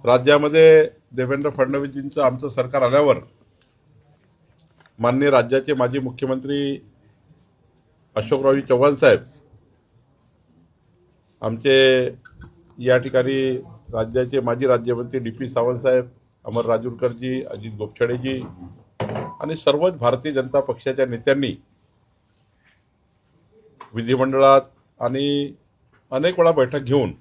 राज्यामध्ये देवेंद्र फडणवीसजींचं आमचं सरकार आल्यावर माननीय राज्याचे माजी मुख्यमंत्री अशोकरावजी चव्हाण साहेब, आमचे या ठिकाणी राज्याचे माजी राज्यमंत्री डी.पी. सावंत साहेब, अमर राजूरकरजी, अजित गोपछाडेजी आणि सर्वच भारतीय जनता पक्षाच्या नेत्यांनी विधिमंडळात आणि अनेक वेळा बैठक घेऊन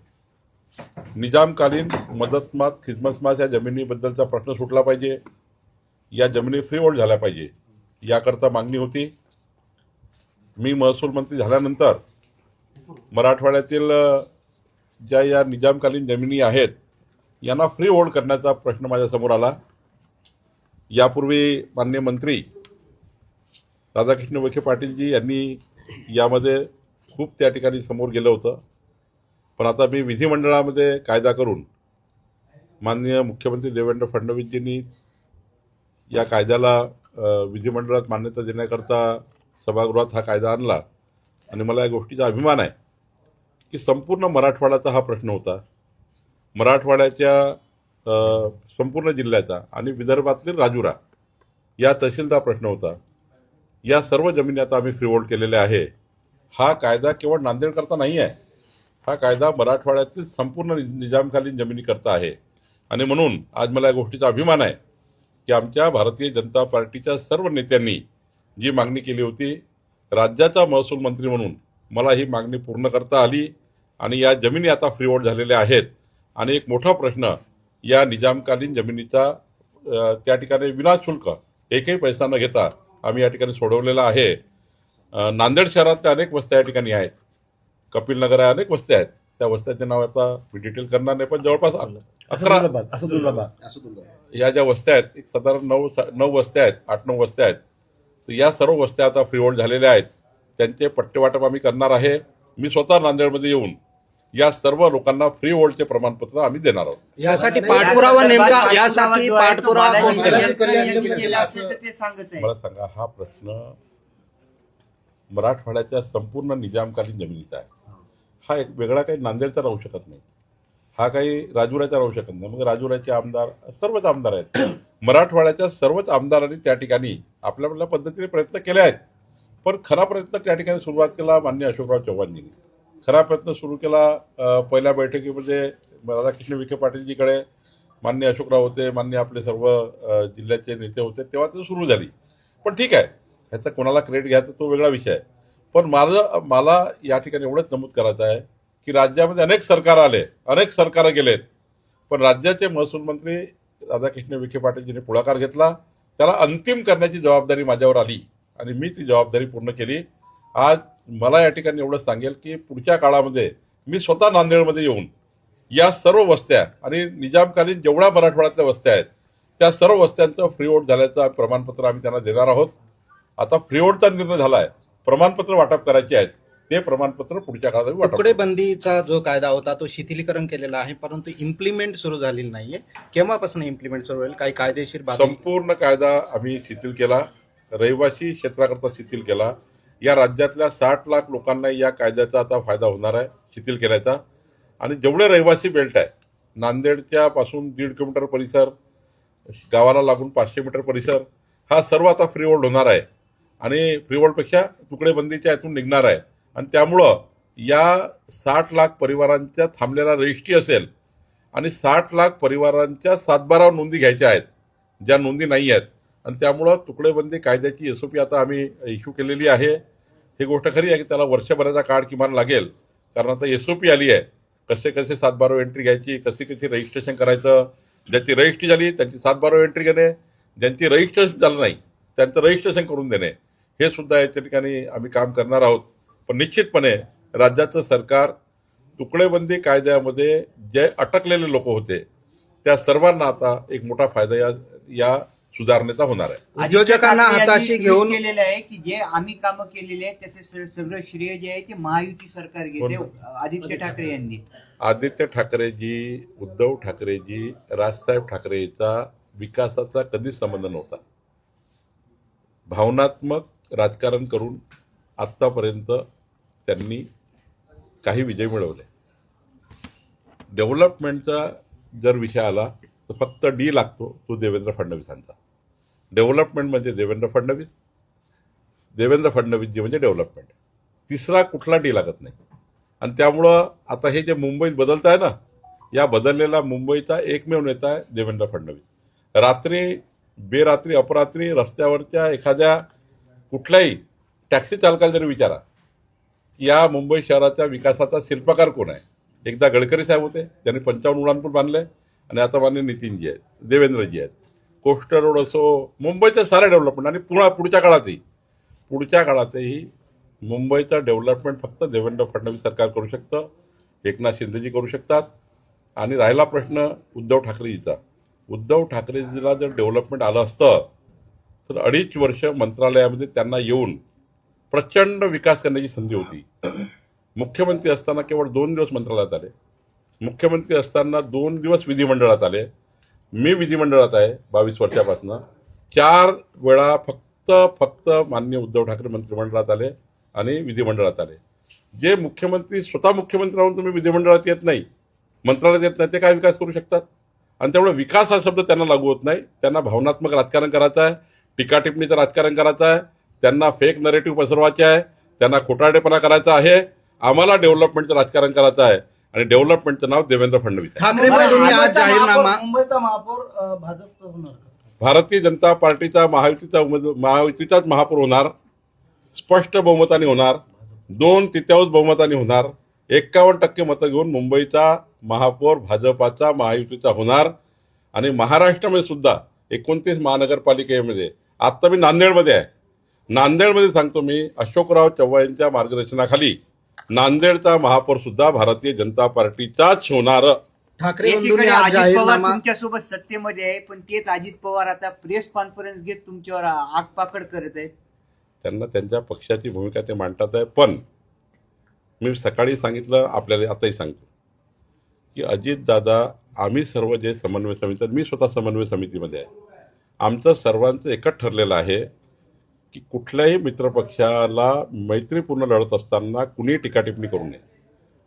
निजामकालीन मदतमात खिदमतमात या जमिनीबद्दलचा प्रश्न सुटला पाहिजे, या जमिनी फ्री होल्ड झाल्या पाहिजे, याकरता मागणी होती. मी महसूल मंत्री झाल्यानंतर मराठवाड्यातील ज्या या निजामकालीन जमिनी आहेत यांना फ्री होल्ड करण्याचा प्रश्न माझ्यासमोर आला. यापूर्वी माननीय मंत्री राधाकृष्ण विखे पाटीलजी यांनी यामध्ये खूप त्या ठिकाणी समोर गेलं होतं. पण आता मी विधिमंडळामध्ये कायदा करून माननीय मुख्यमंत्री देवेंद्र फडणवीसजींनी या कायद्याला विधिमंडळात मान्यता देण्याकरता सभागृहात हा कायदा आणला आणि मला या गोष्टीचा अभिमान आहे की संपूर्ण मराठवाड्याचा हा प्रश्न होता. मराठवाड्याच्या संपूर्ण जिल्ह्याचा आणि विदर्भातील राजुरा या तहसीलचा प्रश्न होता. या सर्व जमिनी आता आम्ही फ्री होल्ड केलेल्या आहे. हा कायदा केवळ नांदेडकरता नाही आहे, हा कायदा मराठवाड्यातील संपूर्ण निजामकालीन जमिनीकरता आहे. आणि म्हणून आज मला या गोष्टीचा अभिमान आहे की आमच्या भारतीय जनता पार्टीच्या सर्व नेत्यांनी जी मागणी केली होती, राज्याचा महसूल मंत्री म्हणून मला ही मागणी पूर्ण करता आली आणि या जमिनी आता फ्री होल्ड झालेल्या आहेत. आणि एक मोठा प्रश्न या निजामकालीन जमिनीचा त्या ठिकाणी विनाशुल्क एकही पैसा न घेता आम्ही या ठिकाणी सोडवलेला आहे. नांदेड शहरातल्या अनेक वस्त्या या ठिकाणी आहेत, कपिलनगर आहे, अनेक वस्त्या आहेत. त्या वस्त्याचे नाव आता मी डिटेल करणार नाही, पण जवळपास 11 या ज्या वस्त्या आहेत, एक साधारण 9 वस्त्या आहेत, 8-9 वस्त्या आहेत. तर या सर्व वस्त्या आता फ्री होल्ड झालेल्या आहेत. त्यांचे पट्टेवाटप आम्ही करणार आहे. मी स्वतः नांदेडमध्ये येऊन या सर्व लोकांना फ्री होल्डचे प्रमाणपत्र आम्ही देणार आहोत. यासाठी पाठपुरावा नेमका यासाठी पाठपुरावा कोण मला सांगा, हा प्रश्न मराठवाड्याच्या संपूर्ण निजामकालीन जमिनीचा आहे. हा एक वेगळा काही नांदेडचा राहू शकत नाही, हा काही राजुराचा राहू शकत नाही. मग राजुराचे आमदार सर्वच आमदार आहेत, मराठवाड्याच्या सर्वच आमदारांनी त्या ठिकाणी आपल्या आपल्या पद्धतीने प्रयत्न केले आहेत. पण खरा प्रयत्न त्या ठिकाणी सुरुवात केला माननीय अशोकराव चव्हाणजींनी. खरा प्रयत्न सुरू केला पहिल्या बैठकीमध्ये राधाकृष्ण विखे पाटीलजीकडे माननीय अशोकराव होते, माननीय आपले सर्व जिल्ह्याचे नेते होते, तेव्हा ते सुरू झाली. पण ठीक आहे, ह्याचा कोणाला क्रेडिट घ्यायचा तो वेगळा विषय आहे. पण मला या ठिकाणी एवढंच नमूद करायचं आहे की राज्यामध्ये अनेक सरकार आले, अनेक सरकार गेलेत, पण राज्याचे महसूल मंत्री राधाकृष्ण विखे पाटीलजींनी पुढाकार घेतला, त्याला अंतिम करण्याची जबाबदारी माझ्यावर आली आणि मी ती जबाबदारी पूर्ण केली. आज मला या ठिकाणी एवढं सांगेल की पुढच्या काळामध्ये मी स्वतः नांदेडमध्ये येऊन या सर्व वस्त्या आणि निजामकालीन जेवढ्या मराठवाड्यातल्या वस्त्या आहेत त्या सर्व वस्त्यांचं फ्री होल्ड झाल्याचं प्रमाणपत्र आम्ही त्यांना देणार आहोत. आता फ्री होल्डचा निर्णय झाला आहे, प्रमाणपत्र वाटप करायचे आहेत, ते प्रमाणपत्र पुढच्या काळात वाटप. तुकडेबंदीचा जो कायदा होता तो शिथिलीकरण केलेला आहे, परंतु इम्प्लिमेंट सुरू झालेली नाहीये. केव्हापासून इम्प्लिमेंट सुरू होईल? काही कायदेशीर संपूर्ण कायदा आम्ही शिथिल केला, रहिवासी क्षेत्राकरता शिथिल केला. या राज्यातल्या 60 लाख लोकांना या कायद्याचा आता फायदा होणार आहे शिथिल केल्याचा. आणि जेवढे रहिवासी बेल्ट आहे, नांदेडच्या पासून 1.5 किलोमीटर परिसर, गावाला लागून 500 मीटर परिसर, हा सर्व आता फ्री होल्ड होणार आहे आणि फ्री होल्डपेक्षा तुकडेबंदीच्या यातून निघणार आहे. आणि त्यामुळं या 60 लाख परिवारांच्या थांबलेला रजिस्ट्री असेल आणि 60 लाख परिवारांच्या 7/12 नोंदी घ्यायच्या आहेत, ज्या नोंदी नाही आहेत. आणि त्यामुळं तुकडेबंदी कायद्याची SOP आता आम्ही इश्यू केलेली आहे. ही गोष्ट खरी आहे की त्याला वर्षभराचा काळ किमान लागेल, कारण आता SOP आली आहे. कसे 7/12 एंट्री घ्यायची, कशी रजिस्ट्रेशन करायचं, ज्याची रजिस्ट्री झाली त्यांची 7/12 एंट्री घेणे, ज्यांची रजिस्ट्रेशन झालं नाही त्यांचं रजिस्ट्रेशन करून देणे, हे सुद्धा याच्या ठिकाणी आम्ही काम करणार आहोत. पण निश्चितपणे राज्याचं सरकार तुकडेबंदी कायद्यामध्ये जे अटकलेले लोक होते त्या सर्वांना आता एक मोठा फायदा या सुधारणेचा होणार आहे. उद्योजकांना हाताशी घेऊन केलेलं आहे की जे आम्ही कामं केलेले आहेत त्याचे सगळं श्रेय जे आहे ते महायुती सरकार घेते, आदित्य ठाकरे यांनी. आदित्य ठाकरेजी, उद्धव ठाकरेजी, राजसाहेब ठाकरेचा विकासाचा कधीच संबंध नव्हता. भावनात्मक राजकारण करून आत्तापर्यंत त्यांनी काही विजय मिळवले. डेव्हलपमेंटचा जर विषय आला तर फक्त डी लागतो, तो देवेंद्र फडणवीसांचा. डेव्हलपमेंट म्हणजे देवेंद्र फडणवीस, देवेंद्र फडणवीसजी म्हणजे डेव्हलपमेंट. तिसरा कुठला डी लागत नाही. आणि त्यामुळं आता हे जे मुंबईत बदलत आहे ना, या बदललेला मुंबईचा एकमेव नेता आहे देवेंद्र फडणवीस. रात्री बेरात्री अपरात्री रस्त्यावरच्या एखाद्या कुठल्याही टॅक्सी चालकाला जरी विचारा या मुंबई शहराच्या विकासाचा शिल्पकार कोण आहे. एकदा गडकरी साहेब होते, त्यांनी 55 उड्डाणपूल बांधले, आणि आता मान्य नितीनजी आहेत, देवेंद्रजी आहेत. कोस्टर रोड असो, मुंबईचे सारे डेव्हलपमेंट, आणि पुढच्या काळातही मुंबईचं डेव्हलपमेंट फक्त देवेंद्र फडणवीस सरकार करू शकतं, एकनाथ शिंदेजी करू शकतात. आणि राहिला प्रश्न उद्धव ठाकरेजीचा, उद्धव ठाकरेजीला जर डेव्हलपमेंट आलं असतं तर 2.5 वर्ष मंत्रालयामध्ये त्यांना येऊन प्रचंड विकास करण्याची संधी होती. मुख्यमंत्री असताना केवळ 2 दिवस मंत्रालयात आले, मुख्यमंत्री असताना 2 दिवस विधिमंडळात आले. मी विधिमंडळात आहे 22 वर्षापासून. 4 वेळा फक्त माननीय उद्धव ठाकरे मंत्रिमंडळात आले आणि विधिमंडळात आले. जे मुख्यमंत्री स्वतः मुख्यमंत्री राहून तुम्ही विधिमंडळात येत नाही, मंत्रालयात येत नाही, ते काय विकास करू शकतात. आणि त्यामुळे विकास हा शब्द त्यांना लागू होत नाही. त्यांना भावनात्मक राजकारण करायचं आहे, टीका टिप्पणीचं राजकारण करायचं आहे, त्यांना फेक नरेटिव्ह पसरवायचे आहे, त्यांना खोटारडेपणा करायचा आहे. आम्हाला डेव्हलपमेंटचं राजकारण करायचं आहे, आणि डेव्हलपमेंटचं नाव देवेंद्र फडणवीस आहे. ठाकरे बंधूंनी आज जाहीरनामा, मुंबईचा महापौर भाजप होणार का? भारतीय जनता पार्टीचा महायुतीचाच महापौर होणार, स्पष्ट बहुमताने होणार, 2/3 बहुमताने होणार. 51% मतं घेऊन मुंबईचा महापौर भाजपाचा महायुतीचा होणार. आणि महाराष्ट्रामध्ये सुद्धा 29 महानगरपालिकेमध्ये, आत्ता मी नांदेडमध्ये आहे, नांदेडमध्ये सांगतो मी, अशोकराव चव्हाण यांच्या मार्गदर्शनाखाली नांदेडचा महापौर सुद्धा भारतीय जनता पार्टीचाच होणार. ठाकरे बंधूंनी एकीकडे आज अजित पवार जाहीरनामा, तुमच्यासोबत सत्तेमध्ये आहे, पण तेच अजित पवार आता प्रेस कॉन्फरन्स घेत तुमच्यावर आगपाकड करत आहेत. त्यांना त्यांच्या पक्षाची भूमिका ते मांडतात आहे. पण मी सकाळी सांगितलं, आपल्याला आताही सांगतो की अजितदादा, आम्ही सर्व जे समन्वय समिती, मी स्वतः समन्वय समितीमध्ये आहे, आमचं सर्वांचं एकच ठरलेलं आहे की कुठल्याही मित्रपक्षाला मैत्रीपूर्ण लढत असताना कुणी टीकाटिप्पणी करू नये.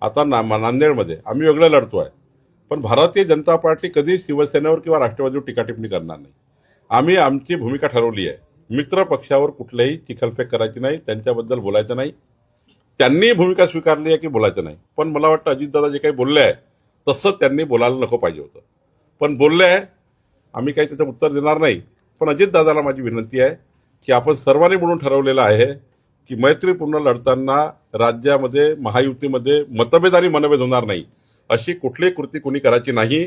आता नांदेडमध्ये आम्ही वेगळं लढतो आहे, पण भारतीय जनता पार्टी कधी शिवसेनेवर किंवा राष्ट्रवादीवर टीकाटिप्पणी करणार नाही. आम्ही आमची भूमिका ठरवली आहे. मित्रपक्षावर कुठल्याही चिखलफेक करायची नाही, त्यांच्याबद्दल बोलायचं नाही. त्यांनी भूमिका स्वीकारली आहे की बोलायचं नाही. पण मला वाटतं अजितदादा जे काही बोलले आहे तसं त्यांनी बोलायला नको पाहिजे होतं, पण बोलले आहे. आम्ही काही त्याचं उत्तर देणार नाही. पण अजितदादाला माझी विनंती आहे की आपण सर्वांनी म्हणून ठरवलेलं आहे की मैत्रीपूर्ण लढताना राज्यामध्ये महायुतीमध्ये मतभेद आणि मनभेद होणार नाही, अशी कुठलीही कृती कुणी करायची नाही.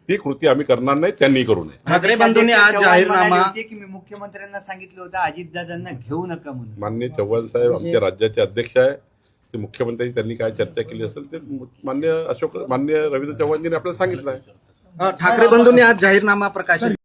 ती कृती आम्ही करणार नाही, त्यांनी करू नये. ठाकरे बंधूंनी आज चव्हाण जाहीरनामा, म्हणाले होते की मी मुख्यमंत्र्यांना सांगितलं होतं अजितदादांना घेऊ नका म्हणून. माननीय चव्हाण साहेब आमच्या राज्याचे अध्यक्ष आहे. ते मुख्यमंत्री त्यांनी काय चर्चा केली असेल ते मान्य रवींद्र चव्हाणजींनी आपल्याला सांगितलं आहे. ठाकरे बंधूंनी आज जाहीरनामा प्रकाशित